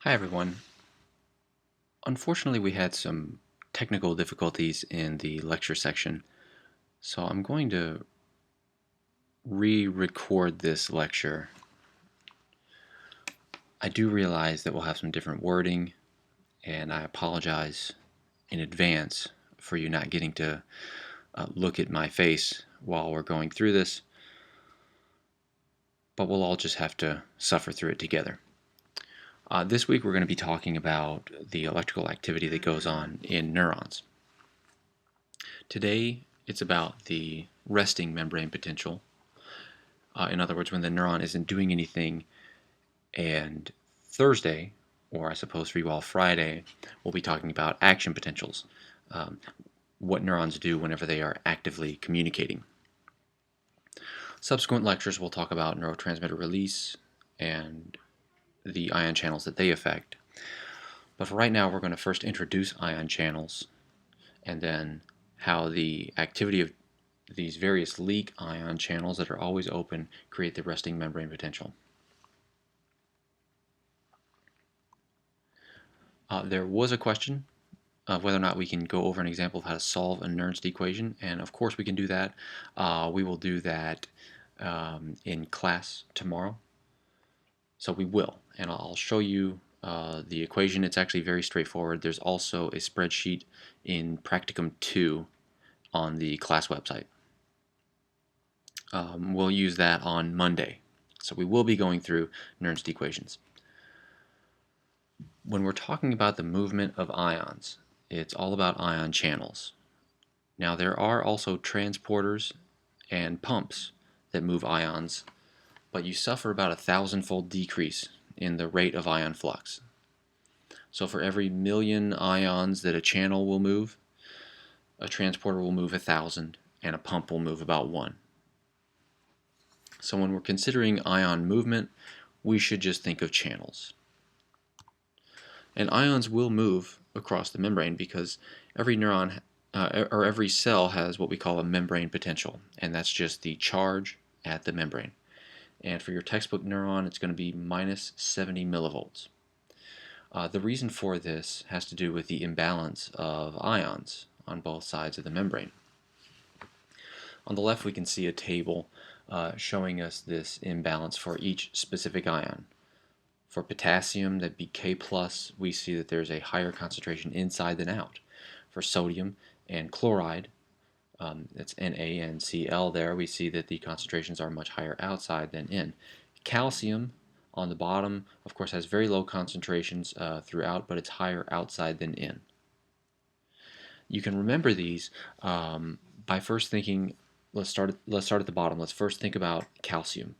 Hi everyone. Unfortunately, we had some technical difficulties in the lecture section, so I'm going to re-record this lecture. I do realize that we'll have some different wording, and I apologize in advance for you not getting to look at my face while we're going through this, but we'll all just have to suffer through it together. This week we're going to be talking about the electrical activity that goes on in neurons. Today it's about the resting membrane potential. In other words, when the neuron isn't doing anything. And Thursday, or I suppose for you all Friday, we'll be talking about action potentials, what neurons do whenever they are actively communicating. Subsequent lectures will talk about neurotransmitter release and the ion channels that they affect. But for right now, we're going to first introduce ion channels and then how the activity of these various leak ion channels that are always open create the resting membrane potential. There was a question of whether or not we can go over an example of how to solve a Nernst equation, and of course we can do that. We will do that in class tomorrow. So we will, and I'll show you the equation. It's actually very straightforward. There's also a spreadsheet in Practicum 2 on the class website. We'll use that on Monday. So we will be going through Nernst equations. When we're talking about the movement of ions, it's all about ion channels. Now there are also transporters and pumps that move ions, but you suffer about a 1,000-fold decrease in the rate of ion flux. So for every million ions that a channel will move, a transporter will move 1,000 and a pump will move about 1. So when we're considering ion movement, we should just think of channels. And ions will move across the membrane because every neuron or every cell has what we call a membrane potential, and that's just the charge at the membrane. And for your textbook neuron, it's going to be minus 70 millivolts. The reason for this has to do with the imbalance of ions on both sides of the membrane. On the left, we can see a table showing us this imbalance for each specific ion. For potassium, that'd be K+, we see that there's a higher concentration inside than out. For sodium and chloride, that's Na and Cl there, we see that the concentrations are much higher outside than in. Calcium on the bottom, of course, has very low concentrations throughout, but it's higher outside than in. You can remember these by first thinking, let's start at the bottom. Let's first think about calcium.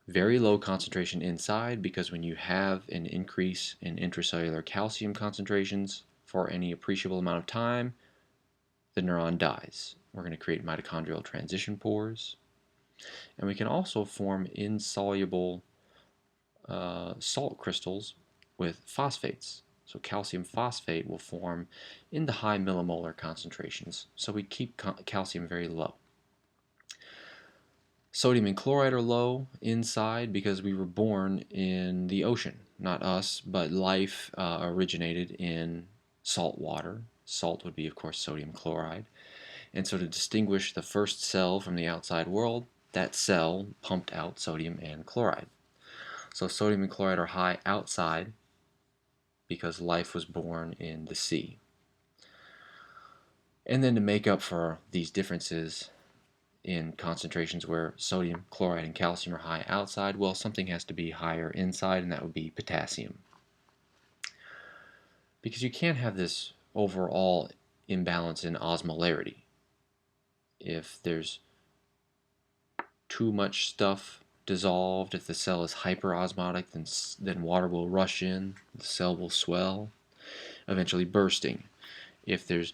Very low concentration inside, because when you have an increase in intracellular calcium concentrations for any appreciable amount of time, the neuron dies. We're going to create mitochondrial transition pores. And we can also form insoluble salt crystals with phosphates. So calcium phosphate will form in the high millimolar concentrations. So we keep calcium very low. Sodium and chloride are low inside because we were born in the ocean. Not us, but life originated in salt water. Salt would be, of course, sodium chloride. And so to distinguish the first cell from the outside world, that cell pumped out sodium and chloride. So sodium and chloride are high outside because life was born in the sea. And then to make up for these differences in concentrations where sodium, chloride, and calcium are high outside, well, something has to be higher inside, and that would be potassium. Because you can't have this overall imbalance in osmolarity. If there's too much stuff dissolved, if the cell is hyperosmotic, then water will rush in, the cell will swell, eventually bursting. If there's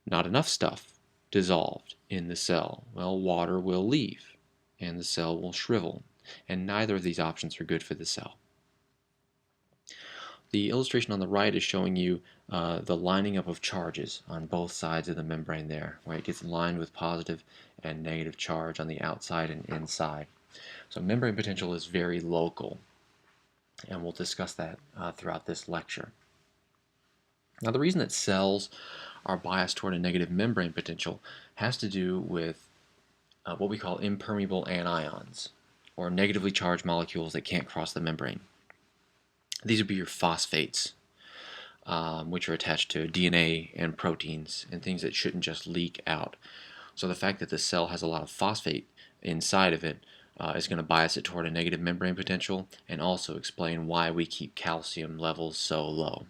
not enough stuff dissolved in the cell, well, water will leave and the cell will shrivel, and neither of these options are good for the cell. The illustration on the right is showing you the lining up of charges on both sides of the membrane there, where it gets lined with positive and negative charge on the outside and inside. So membrane potential is very local. and we'll discuss that throughout this lecture. Now, the reason that cells are biased toward a negative membrane potential has to do with what we call impermeable anions, or negatively charged molecules that can't cross the membrane. These would be your phosphates, which are attached to DNA and proteins and things that shouldn't just leak out. So the fact that the cell has a lot of phosphate inside of it is going to bias it toward a negative membrane potential, and also explain why we keep calcium levels so low.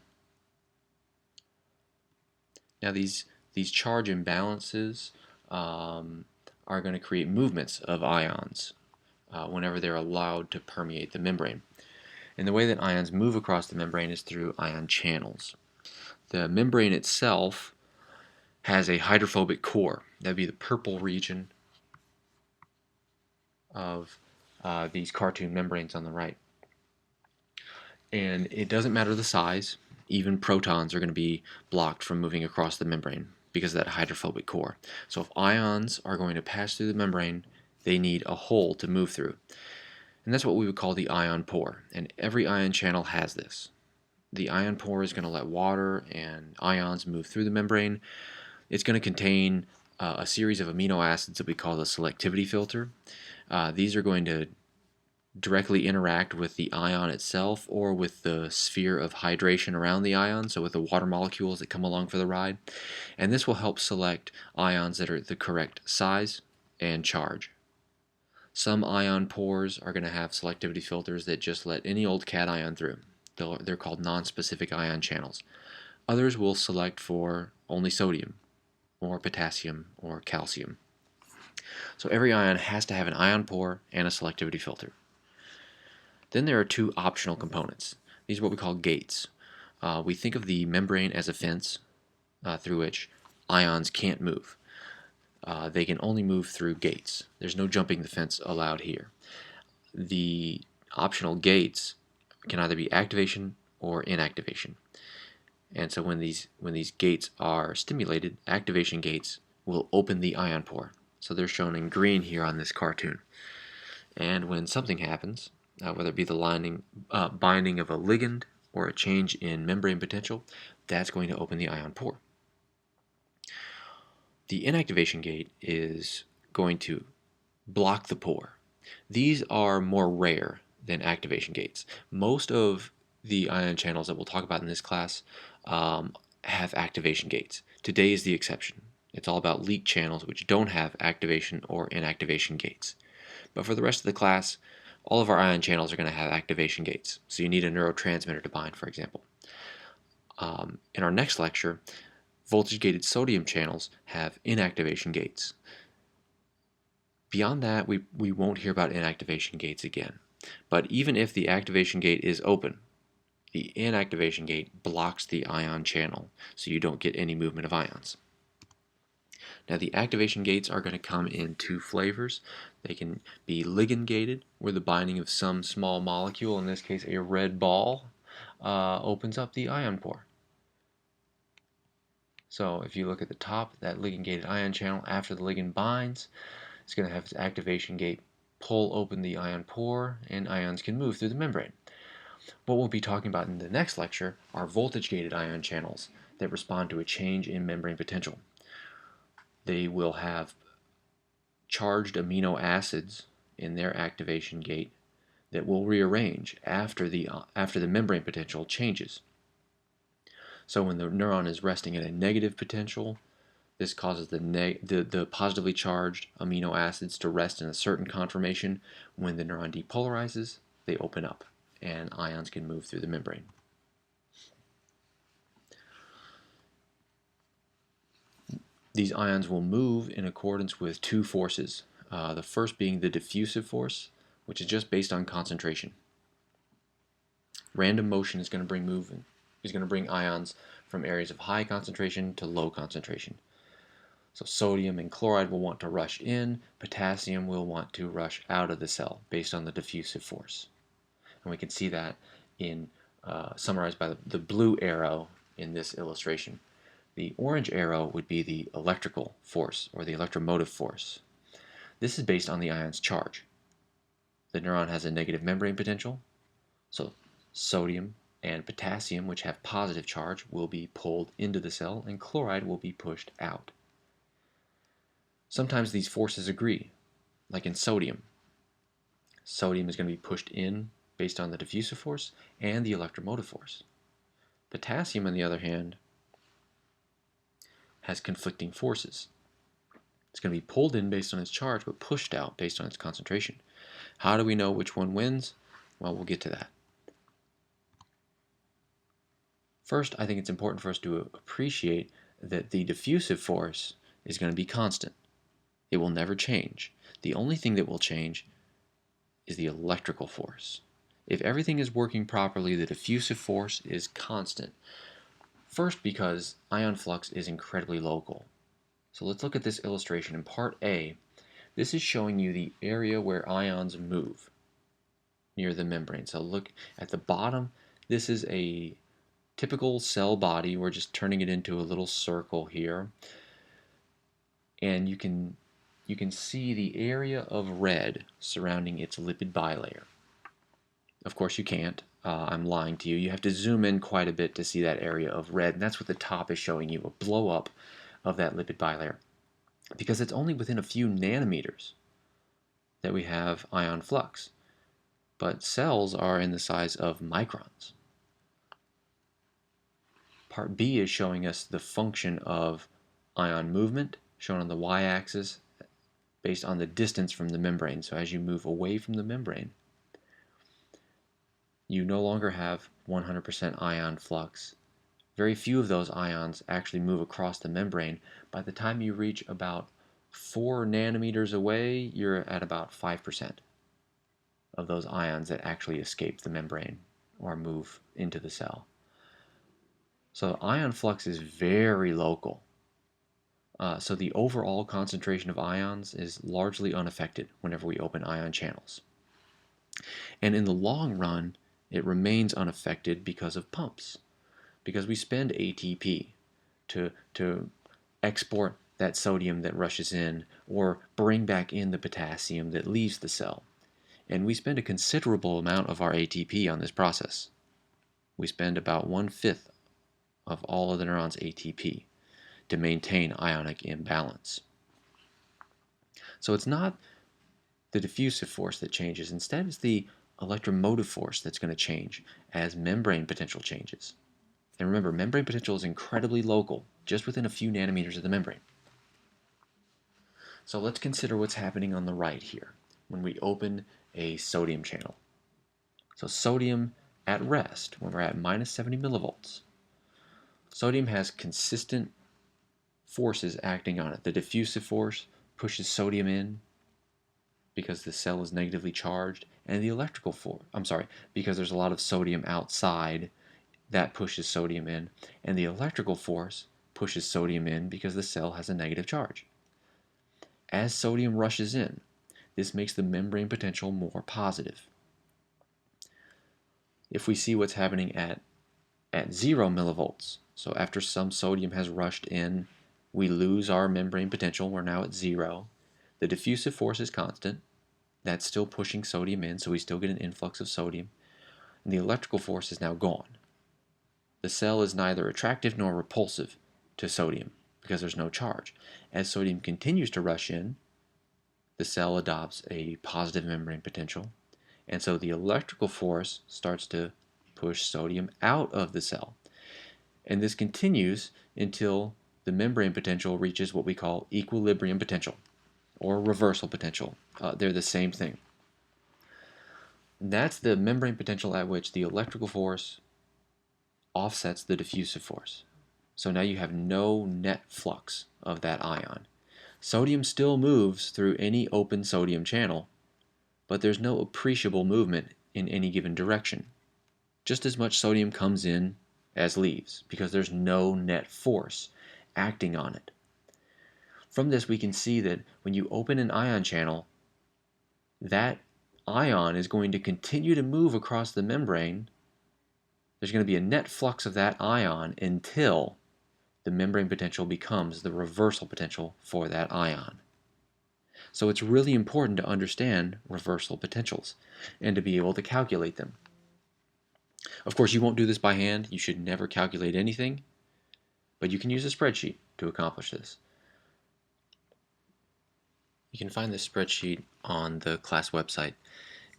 Now these charge imbalances are going to create movements of ions whenever they're allowed to permeate the membrane. And the way that ions move across the membrane is through ion channels. The membrane itself has a hydrophobic core. That would be the purple region of these cartoon membranes on the right. And it doesn't matter the size, even protons are going to be blocked from moving across the membrane because of that hydrophobic core. So if ions are going to pass through the membrane, they need a hole to move through. And that's what we would call the ion pore. And every ion channel has this. The ion pore is going to let water and ions move through the membrane. It's going to contain a series of amino acids that we call the selectivity filter. These are going to directly interact with the ion itself or with the sphere of hydration around the ion, so with the water molecules that come along for the ride. And this will help select ions that are the correct size and charge. Some ion pores are going to have selectivity filters that just let any old cation through. They're called non-specific ion channels. Others will select for only sodium or potassium or calcium. So every ion has to have an ion pore and a selectivity filter. Then there are two optional components. These are what we call gates. We think of the membrane as a fence through which ions can't move. They can only move through gates. There's no jumping the fence allowed here. The optional gates can either be activation or inactivation. And so when these gates are stimulated, activation gates will open the ion pore. So they're shown in green here on this cartoon. And when something happens, whether it be the binding of a ligand or a change in membrane potential, that's going to open the ion pore. The inactivation gate is going to block the pore. These are more rare than activation gates. Most of the ion channels that we'll talk about in this class have activation gates. Today is the exception. It's all about leak channels which don't have activation or inactivation gates. But for the rest of the class, all of our ion channels are going to have activation gates. So you need a neurotransmitter to bind, for example. In our next lecture, voltage-gated sodium channels have inactivation gates. Beyond that, we won't hear about inactivation gates again. But even if the activation gate is open, the inactivation gate blocks the ion channel, so you don't get any movement of ions. Now the activation gates are going to come in two flavors. They can be ligand gated, where the binding of some small molecule, in this case a red ball, opens up the ion pore. So if you look at the top, that ligand gated ion channel, after the ligand binds, it's going to have its activation gate pull open the ion pore, and ions can move through the membrane. What we'll be talking about in the next lecture are voltage-gated ion channels that respond to a change in membrane potential. They will have charged amino acids in their activation gate that will rearrange after the membrane potential changes. So when the neuron is resting at a negative potential, this causes the positively charged amino acids to rest in a certain conformation. When the neuron depolarizes, they open up and ions can move through the membrane. These ions will move in accordance with two forces. The first being the diffusive force, which is just based on concentration. Random motion is going to bring ions from areas of high concentration to low concentration. So sodium and chloride will want to rush in, potassium will want to rush out of the cell based on the diffusive force. And we can see that summarized by the blue arrow in this illustration. The orange arrow would be the electrical force or the electromotive force. This is based on the ion's charge. The neuron has a negative membrane potential, so Sodium and potassium, which have positive charge, will be pulled into the cell, and chloride will be pushed out. Sometimes these forces agree, like in sodium. Sodium is going to be pushed in based on the diffusive force and the electromotive force. Potassium, on the other hand, has conflicting forces. It's going to be pulled in based on its charge, but pushed out based on its concentration. How do we know which one wins? Well, we'll get to that. First, I think it's important for us to appreciate that the diffusive force is going to be constant. It will never change. The only thing that will change is the electrical force. If everything is working properly, the diffusive force is constant. First, because ion flux is incredibly local. So let's look at this illustration. In part A, this is showing you the area where ions move near the membrane. So look at the bottom. This is a typical cell body. We're just turning it into a little circle here. And you can see the area of red surrounding its lipid bilayer. Of course you can't. I'm lying to you. You have to zoom in quite a bit to see that area of red, and that's what the top is showing you, a blow up of that lipid bilayer. Because it's only within a few nanometers that we have ion flux. But cells are in the size of microns. Part B is showing us the function of ion movement, shown on the y-axis, based on the distance from the membrane. So as you move away from the membrane, you no longer have 100% ion flux. Very few of those ions actually move across the membrane. By the time you reach about 4 nanometers away, you're at about 5% of those ions that actually escape the membrane or move into the cell. So ion flux is very local. So the overall concentration of ions is largely unaffected whenever we open ion channels. And in the long run, it remains unaffected because of pumps. Because we spend ATP to export that sodium that rushes in or bring back in the potassium that leaves the cell. And we spend a considerable amount of our ATP on this process. We spend about 1/5 of all of the neurons' ATP to maintain ionic imbalance. So it's not the diffusive force that changes. Instead, it's the electromotive force that's going to change as membrane potential changes. And remember, membrane potential is incredibly local, just within a few nanometers of the membrane. So let's consider what's happening on the right here when we open a sodium channel. So sodium at rest, when we're at minus 70 millivolts, sodium has consistent forces acting on it. The diffusive force pushes sodium in because the cell is negatively charged, and the electrical force, because there's a lot of sodium outside, that pushes sodium in, and the electrical force pushes sodium in because the cell has a negative charge. As sodium rushes in, this makes the membrane potential more positive. If we see what's happening at 0 millivolts, so after some sodium has rushed in, we lose our membrane potential. We're now at 0. The diffusive force is constant. That's still pushing sodium in, so we still get an influx of sodium. And the electrical force is now gone. The cell is neither attractive nor repulsive to sodium because there's no charge. As sodium continues to rush in, the cell adopts a positive membrane potential, and so the electrical force starts to push sodium out of the cell. And this continues until the membrane potential reaches what we call equilibrium potential or reversal potential. They're the same thing. And that's the membrane potential at which the electrical force offsets the diffusive force. So now you have no net flux of that ion. Sodium still moves through any open sodium channel, but there's no appreciable movement in any given direction. Just as much sodium comes in as leaves because there's no net force acting on it. From this we can see that when you open an ion channel, that ion is going to continue to move across the membrane. There's going to be a net flux of that ion until the membrane potential becomes the reversal potential for that ion. So it's really important to understand reversal potentials and to be able to calculate them. Of course, you won't do this by hand. You should never calculate anything, but you can use a spreadsheet to accomplish this. You can find this spreadsheet on the class website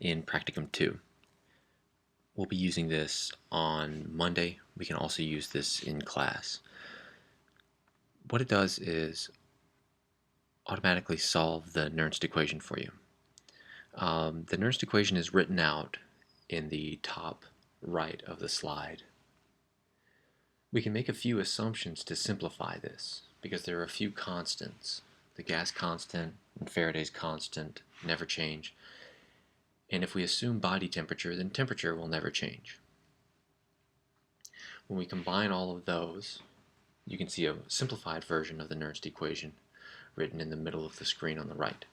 in Practicum 2. We'll be using this on Monday. We can also use this in class. What it does is automatically solve the Nernst equation for you. The Nernst equation is written out in the top right of the slide. We can make a few assumptions to simplify this because there are a few constants. The gas constant and Faraday's constant never change. And if we assume body temperature, then temperature will never change. When we combine all of those, you can see a simplified version of the Nernst equation written in the middle of the screen on the right.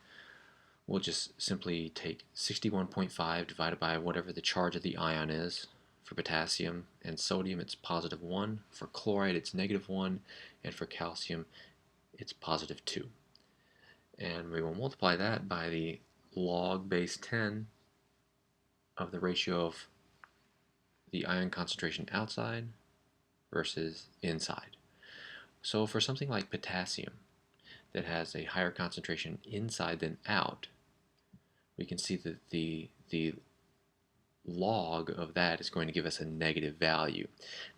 We'll just simply take 61.5 divided by whatever the charge of the ion is. For potassium and sodium, it's +1. For chloride, it's -1. And for calcium, it's +2. And we will multiply that by the log base 10 of the ratio of the ion concentration outside versus inside. So for something like potassium that has a higher concentration inside than out, we can see that the log of that is going to give us a negative value,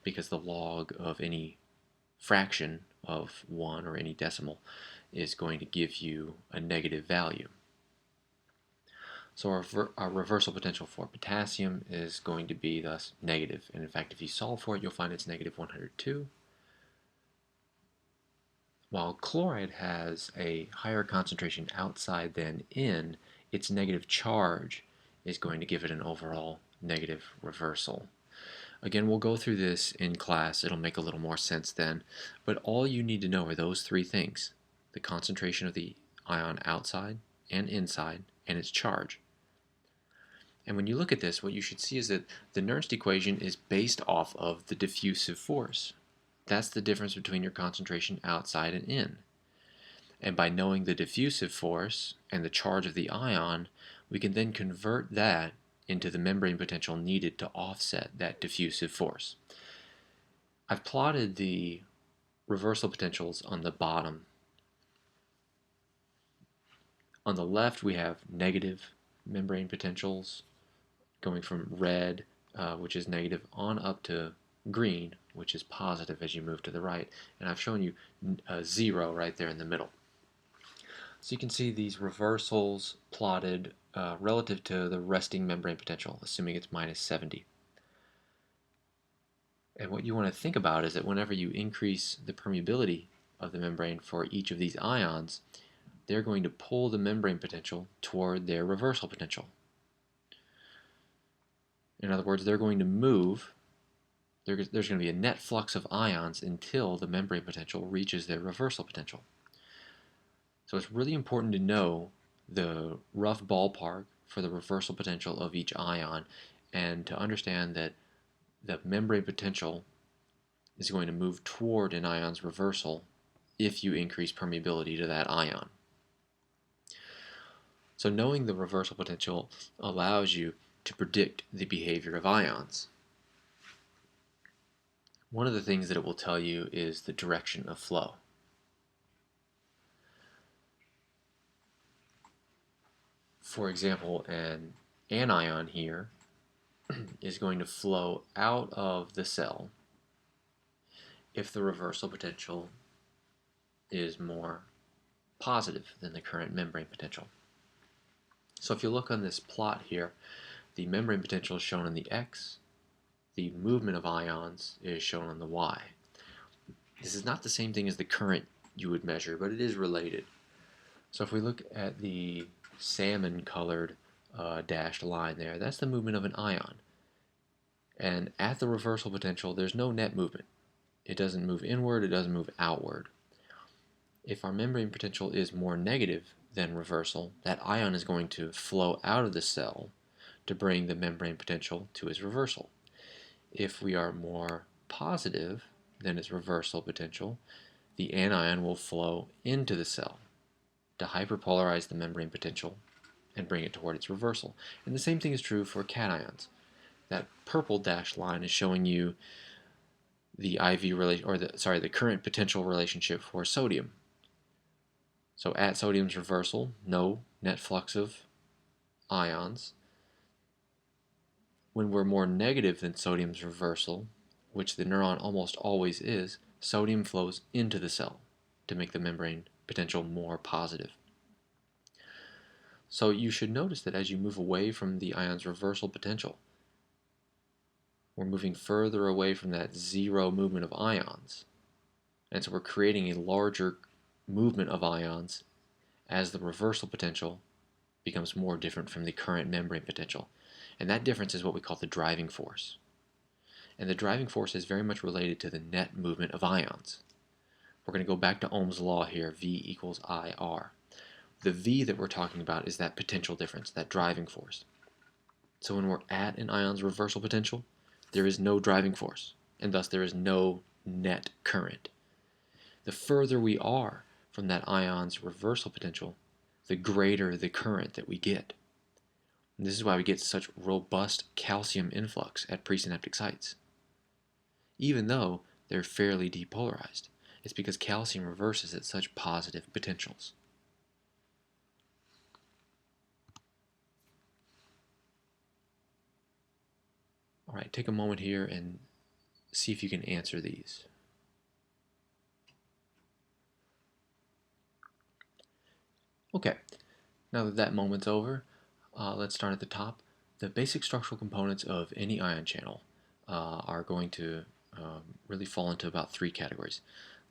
because the log of any fraction of 1 or any decimal is going to give you a negative value. So our reversal potential for potassium is going to be thus negative, and in fact if you solve for it you'll find it's -102. While chloride has a higher concentration outside than in, its negative charge is going to give it an overall negative reversal. Again, we'll go through this in class. It'll make a little more sense then. But all you need to know are those three things: the concentration of the ion outside and inside, and its charge. And when you look at this, what you should see is that the Nernst equation is based off of the diffusive force. That's the difference between your concentration outside and in. And by knowing the diffusive force and the charge of the ion, we can then convert that into the membrane potential needed to offset that diffusive force. I've plotted the reversal potentials on the bottom. On the left we have negative membrane potentials going from red, which is negative, on up to green, which is positive as you move to the right. And I've shown you 0 right there in the middle. So you can see these reversals plotted relative to the resting membrane potential, assuming it's -70. And what you want to think about is that whenever you increase the permeability of the membrane for each of these ions, they're going to pull the membrane potential toward their reversal potential. In other words, they're going to move. There's going to be a net flux of ions until the membrane potential reaches their reversal potential. So it's really important to know the rough ballpark for the reversal potential of each ion, and to understand that the membrane potential is going to move toward an ion's reversal if you increase permeability to that ion. So knowing the reversal potential allows you to predict the behavior of ions. One of the things that it will tell you is the direction of flow. For example, an anion here is going to flow out of the cell if the reversal potential is more positive than the current membrane potential. So if you look on this plot here, the membrane potential is shown on the X, the movement of ions is shown on the Y. This is not the same thing as the current you would measure, but it is related. So if we look at the salmon colored dashed line there, that's the movement of an ion. And at the reversal potential, there's no net movement. It doesn't move inward, it doesn't move outward. If our membrane potential is more negative than reversal, that ion is going to flow out of the cell to bring the membrane potential to its reversal. If we are more positive than its reversal potential, the anion will flow into the cell to hyperpolarize the membrane potential and bring it toward its reversal. And the same thing is true for cations. That purple dashed line is showing you the IV the current potential relationship for sodium. So at sodium's reversal, no net flux of ions. When we're more negative than sodium's reversal, which the neuron almost always is, sodium flows into the cell to make the membrane potential more positive. So you should notice that as you move away from the ion's reversal potential, we're moving further away from that zero movement of ions. And so we're creating a larger movement of ions as the reversal potential becomes more different from the current membrane potential. And that difference is what we call the driving force. And the driving force is very much related to the net movement of ions. We're going to go back to Ohm's law here, V equals IR. The V that we're talking about is that potential difference, that driving force. So when we're at an ion's reversal potential, there is no driving force, and thus there is no net current. The further we are from that ion's reversal potential, the greater the current that we get. And this is why we get such robust calcium influx at presynaptic sites. Even though they're fairly depolarized, it's because calcium reverses at such positive potentials. All right, take a moment here and see if you can answer these. Okay, now that that moment's over, let's start at the top. The basic structural components of any ion channel are going to really fall into about three categories.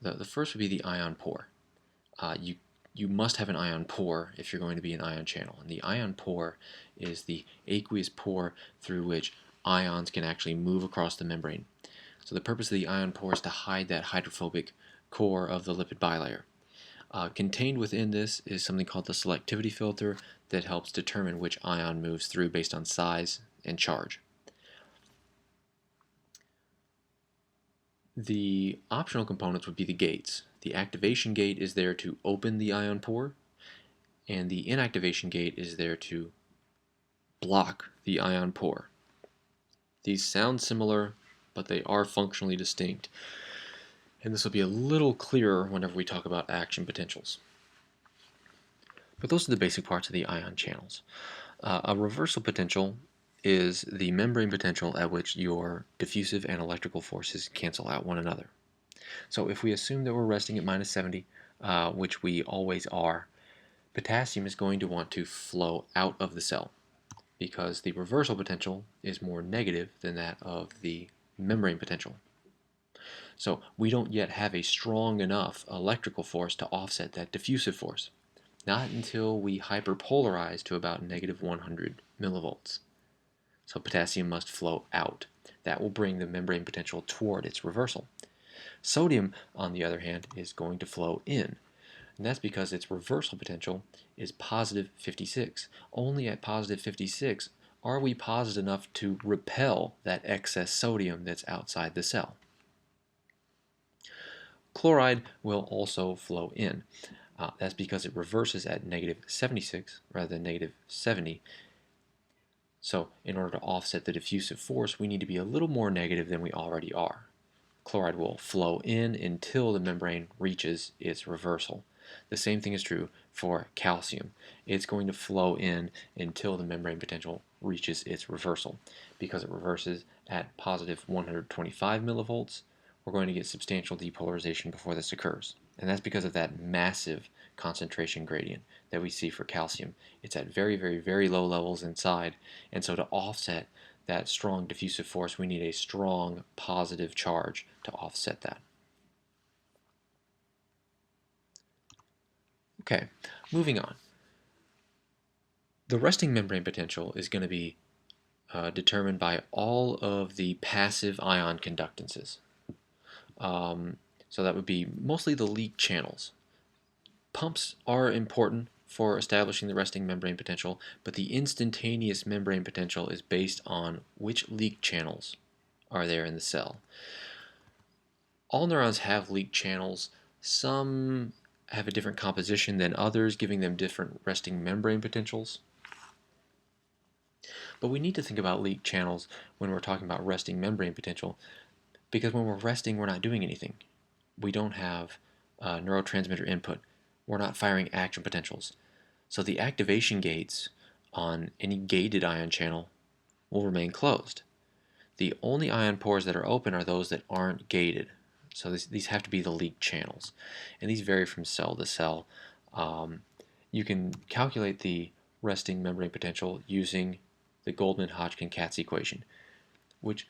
The first would be the ion pore. You must have an ion pore if you're going to be an ion channel. And the ion pore is the aqueous pore through which ions can actually move across the membrane. So the purpose of the ion pore is to hide that hydrophobic core of the lipid bilayer. Contained within this is something called the selectivity filter that helps determine which ion moves through based on size and charge. The optional components would be the gates. The activation gate is there to open the ion pore, and the inactivation gate is there to block the ion pore. These sound similar, but they are functionally distinct. And this will be a little clearer whenever we talk about action potentials. But those are the basic parts of the ion channels. A reversal potential is the membrane potential at which your diffusive and electrical forces cancel out one another. So if we assume that we're resting at minus 70, which we always are, potassium is going to want to flow out of the cell because the reversal potential is more negative than that of the membrane potential. So we don't yet have a strong enough electrical force to offset that diffusive force. Not until we hyperpolarize to about negative 100 millivolts. So potassium must flow out. That will bring the membrane potential toward its reversal. Sodium, on the other hand, is going to flow in. And that's because its reversal potential is positive 56. Only at positive 56 are we positive enough to repel that excess sodium that's outside the cell. Chloride will also flow in. That's because it reverses at negative 76 rather than negative 70. So in order to offset the diffusive force, we need to be a little more negative than we already are. Chloride will flow in until the membrane reaches its reversal. The same thing is true for calcium. It's going to flow in until the membrane potential reaches its reversal. Because it reverses at positive 125 millivolts, we're going to get substantial depolarization before this occurs. And that's because of that massive concentration gradient that we see for calcium. It's at very, very, very low levels inside, and so to offset that strong diffusive force, we need a strong positive charge to offset that. Okay, moving on. The resting membrane potential is going to be determined by all of the passive ion conductances. So that would be mostly the leak channels. Pumps are important for establishing the resting membrane potential, but the instantaneous membrane potential is based on which leak channels are there in the cell. All neurons have leak channels. Some have a different composition than others, giving them different resting membrane potentials. But we need to think about leak channels when we're talking about resting membrane potential, because when we're resting, we're not doing anything. We don't have neurotransmitter input. We're not firing action potentials. So the activation gates on any gated ion channel will remain closed. The only ion pores that are open are those that aren't gated. So these have to be the leak channels. And these vary from cell to cell. You can calculate the resting membrane potential using the Goldman-HODGKIN-KATZ equation, which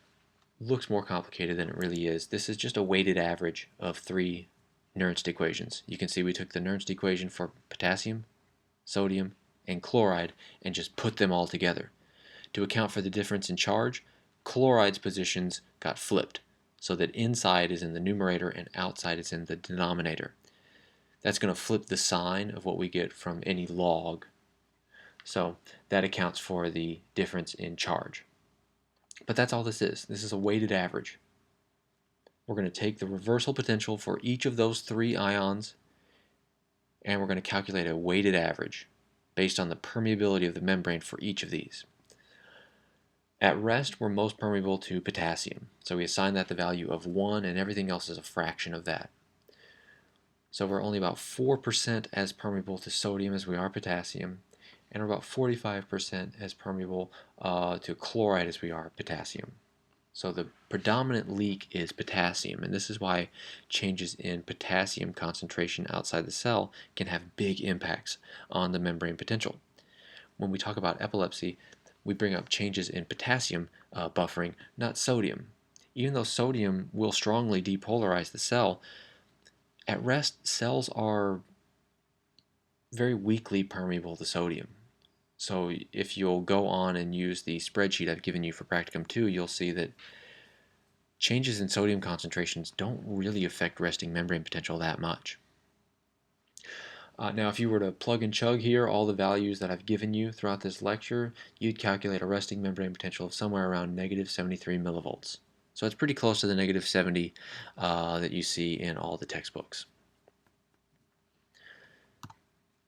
looks more complicated than it really is. This is just a weighted average of three Nernst equations. You can see we took the Nernst equation for potassium, sodium, and chloride and just put them all together. To account for the difference in charge, chloride's positions got flipped, so that inside is in the numerator and outside is in the denominator. That's going to flip the sign of what we get from any log. So that accounts for the difference in charge. But that's all this is. This is a weighted average. We're going to take the reversal potential for each of those three ions, and we're going to calculate a weighted average based on the permeability of the membrane for each of these. At rest, we're most permeable to potassium, so we assign that the value of 1, and everything else is a fraction of that. So we're only about 4% as permeable to sodium as we are potassium, and we're about 45% as permeable to chloride as we are potassium. So the predominant leak is potassium, and this is why changes in potassium concentration outside the cell can have big impacts on the membrane potential. When we talk about epilepsy, we bring up changes in potassium buffering, not sodium. Even though sodium will strongly depolarize the cell, at rest, cells are very weakly permeable to sodium. So if you'll go on and use the spreadsheet I've given you for Practicum 2, you'll see that changes in sodium concentrations don't really affect resting membrane potential that much. Now, if you were to plug and chug here all the values that I've given you throughout this lecture, you'd calculate a resting membrane potential of somewhere around negative 73 millivolts. So it's pretty close to the negative 70 that you see in all the textbooks.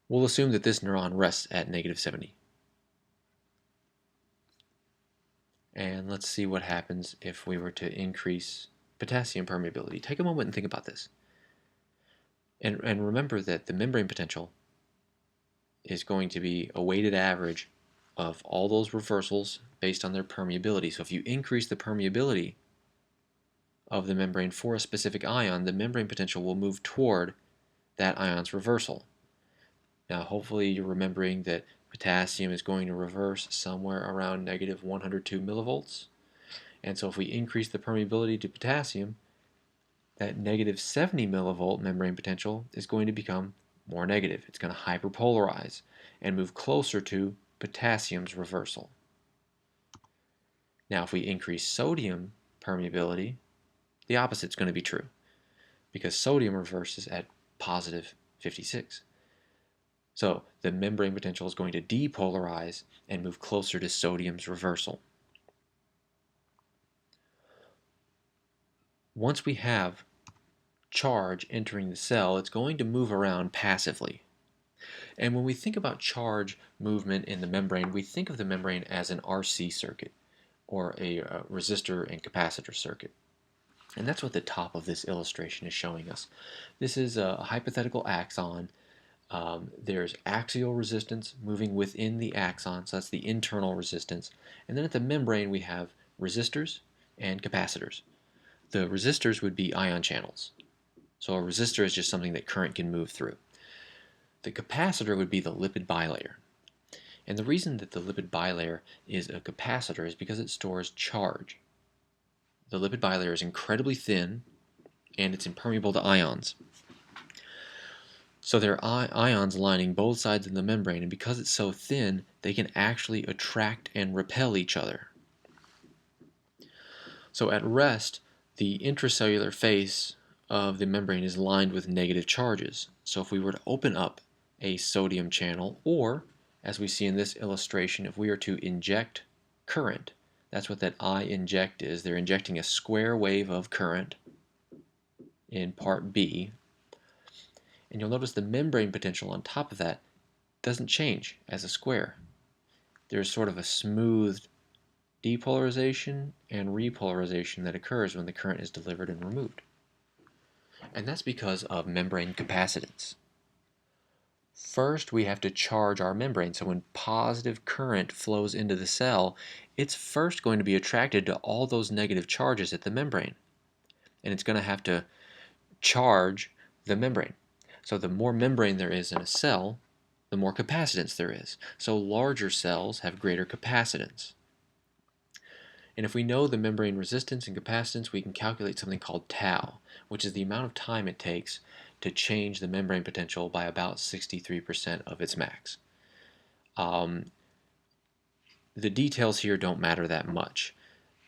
We'll assume that this neuron rests at negative 70. And let's see what happens if we were to increase potassium permeability. Take a moment and think about this. And remember that the membrane potential is going to be a weighted average of all those reversals based on their permeability. So if you increase the permeability of the membrane for a specific ion, the membrane potential will move toward that ion's reversal. Now hopefully you're remembering that potassium is going to reverse somewhere around negative 102 millivolts. And so if we increase the permeability to potassium, that negative 70 millivolt membrane potential is going to become more negative. It's going to hyperpolarize and move closer to potassium's reversal. Now if we increase sodium permeability, the opposite is going to be true, because sodium reverses at positive 56. So the membrane potential is going to depolarize and move closer to sodium's reversal. Once we have charge entering the cell, it's going to move around passively. And when we think about charge movement in the membrane, we think of the membrane as an RC circuit, or a resistor and capacitor circuit. And that's what the top of this illustration is showing us. This is a hypothetical axon. There's axial resistance moving within the axon, so that's the internal resistance. And then at the membrane we have resistors and capacitors. The resistors would be ion channels. So a resistor is just something that current can move through. The capacitor would be the lipid bilayer. And the reason that the lipid bilayer is a capacitor is because it stores charge. The lipid bilayer is incredibly thin and it's impermeable to ions. So there are ions lining both sides of the membrane, and because it's so thin, they can actually attract and repel each other. So at rest, the intracellular face of the membrane is lined with negative charges. So if we were to open up a sodium channel, or as we see in this illustration, if we are to inject current, that's what that I inject is. They're injecting a square wave of current in part B. And you'll notice the membrane potential on top of that doesn't change as a square. there's sort of a smooth depolarization and repolarization that occurs when the current is delivered and removed. And that's because of membrane capacitance. First, we have to charge our membrane. So when positive current flows into the cell, it's first going to be attracted to all those negative charges at the membrane. And it's going to have to charge the membrane. So the more membrane there is in a cell, the more capacitance there is. So larger cells have greater capacitance. And if we know the membrane resistance and capacitance, we can calculate something called tau, which is the amount of time it takes to change the membrane potential by about 63% of its max. The details here don't matter that much.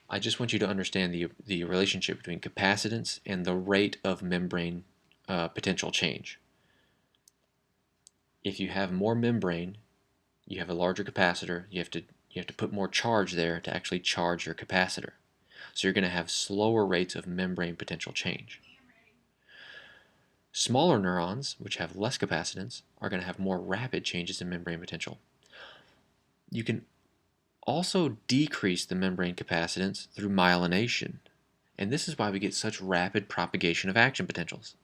I just want you to understand the relationship between capacitance and the rate of membrane potential change. If you have more membrane, you have a larger capacitor, you have to put more charge there to actually charge your capacitor. So you're going to have slower rates of membrane potential change. Smaller neurons, which have less capacitance, are going to have more rapid changes in membrane potential. You can also decrease the membrane capacitance through myelination, and this is why we get such rapid propagation of action potentials.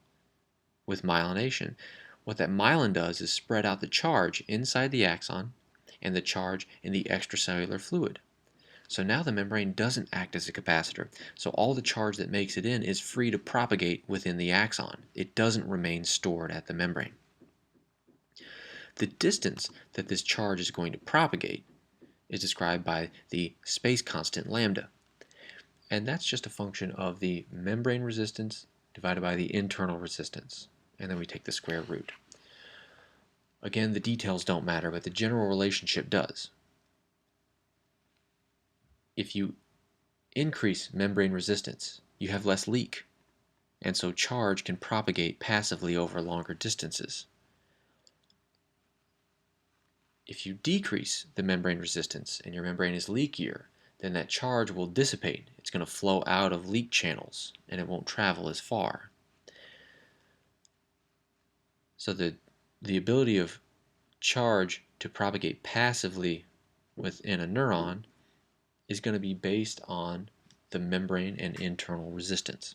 With myelination, what that myelin does is spread out the charge inside the axon and the charge in the extracellular fluid. So now the membrane doesn't act as a capacitor, so all the charge that makes it in is free to propagate within the axon. It doesn't remain stored at the membrane. The distance that this charge is going to propagate is described by the space constant lambda, and that's just a function of the membrane resistance divided by the internal resistance, and then we take the square root. Again, the details don't matter, but the general relationship does. If you increase membrane resistance, you have less leak, and so charge can propagate passively over longer distances. If you decrease the membrane resistance and your membrane is leakier, then that charge will dissipate. It's going to flow out of leak channels and it won't travel as far. So the ability of charge to propagate passively within a neuron is going to be based on the membrane and internal resistance.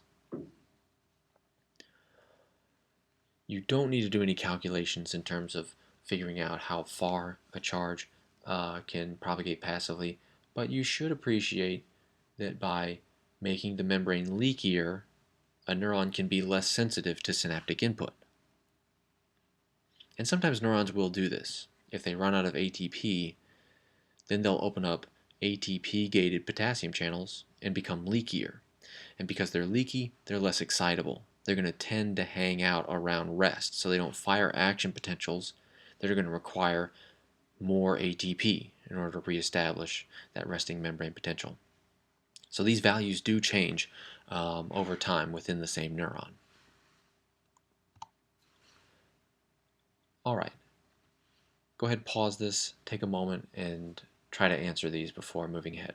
You don't need to do any calculations in terms of figuring out how far a charge can propagate passively, but you should appreciate that by making the membrane leakier, a neuron can be less sensitive to synaptic input. And sometimes neurons will do this. If they run out of ATP, then they'll open up ATP-gated potassium channels and become leakier. And because they're leaky, they're less excitable. They're going to tend to hang out around rest, so they don't fire action potentials that are going to require more ATP in order to reestablish that resting membrane potential. So these values do change over time within the same neuron. All right. Go ahead, pause this, take a moment, and try to answer these before moving ahead.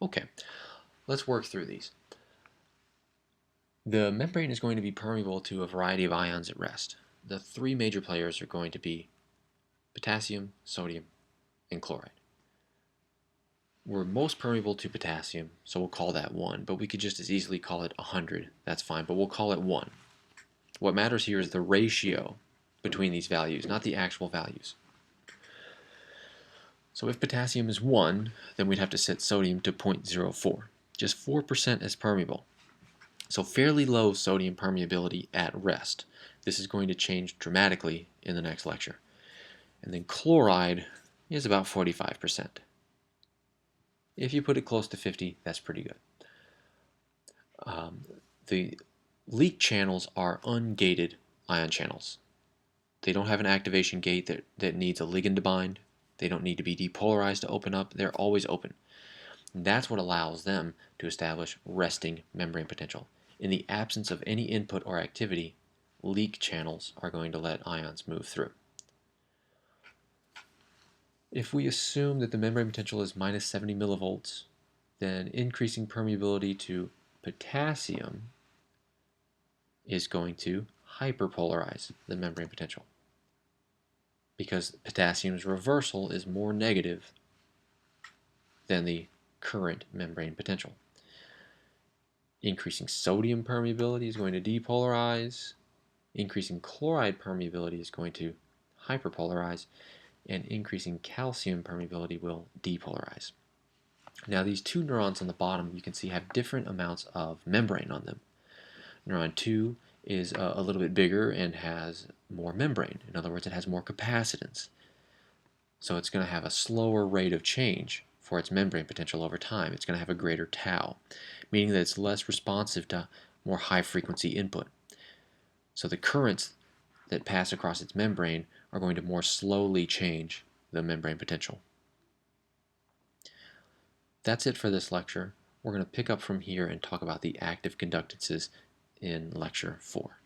Okay, let's work through these. The membrane is going to be permeable to a variety of ions at rest. The three major players are going to be potassium, sodium, and chloride. We're most permeable to potassium, so we'll call that 1, but we could just as easily call it 100. That's fine, but we'll call it 1. What matters here is the ratio between these values, not the actual values. So if potassium is 1, then we'd have to set sodium to 0.04, just 4% as permeable. So fairly low sodium permeability at rest. This is going to change dramatically in the next lecture. And then chloride is about 45%. If you put it close to 50, that's pretty good. The leak channels are ungated ion channels. They don't have an activation gate that needs a ligand to bind. They don't need to be depolarized to open up. They're always open. And that's what allows them to establish resting membrane potential. In the absence of any input or activity, leak channels are going to let ions move through. If we assume that the membrane potential is minus 70 millivolts, then increasing permeability to potassium is going to hyperpolarize the membrane potential. because potassium's reversal is more negative than the current membrane potential. Increasing sodium permeability is going to depolarize. Increasing chloride permeability is going to hyperpolarize, and increasing calcium permeability will depolarize. Now these two neurons on the bottom you can see have different amounts of membrane on them. Neuron 2 is a little bit bigger and has more membrane. In other words, it has more capacitance. So it's going to have a slower rate of change for its membrane potential over time. It's going to have a greater tau, meaning that it's less responsive to more high frequency input. So the currents that pass across its membrane are going to more slowly change the membrane potential. That's it for this lecture. We're going to pick up from here and talk about the active conductances in lecture 4.